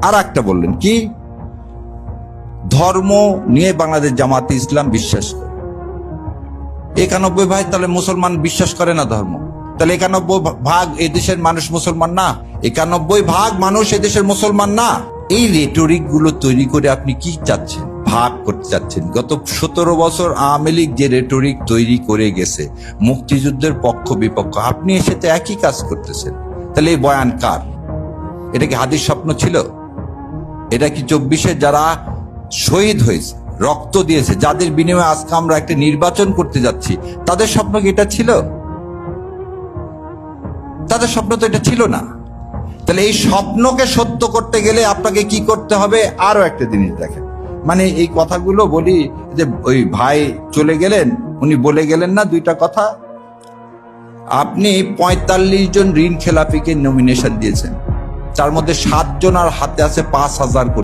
আর একটা বললেন কি, ধর্ম নিয়ে বাংলাদেশ জামাতে ইসলাম বিশ্বাস করে। 91 ভাগ তাহলে মুসলমান বিশ্বাস করে না ধর্ম, তাহলে 91 ভাগ এদেশের মানুষ মুসলমান না? 91 ভাগ মানুষ এদেশের মুসলমান না? এই রেটরিক গুলো তৈরি করে আপনি কি চাচ্ছেন? ভাগ করতে চাচ্ছেন। গত 17 বছর আওয়ামী লীগ যে রেটরিক তৈরি করে গেছে, মুক্তিযুদ্ধের পক্ষ বিপক্ষ, আপনি এসে তো একই কাজ করতেছেন। তাহলে এই বয়ান কার? এটা কি হাদিস স্বপ্ন ছিল? এটা কি 24-এ যারা শহীদ হয়েছে, রক্ত দিয়েছে, যাদের বিনিময়ে আজকে আমরা একটা নির্বাচন করতে যাচ্ছি, তাদের স্বপ্ন কি এটা ছিল? তাদের স্বপ্ন তো এটা ছিল না। তাহলে এই স্বপ্নকে সত্য করতে গেলে আপনাকে কি করতে হবে? আরো একটা জিনিস দেখেন, মানে এই কথাগুলো বলি যে ওই ভাই চলে গেলেন, উনি বলে গেলেন না দুইটা কথা। আপনি 45 জন ঋণ খেলাপিকে নমিনেশন দিয়েছেন, তার মধ্যে 7 জনের হাতে আছে 5,000 কোটি।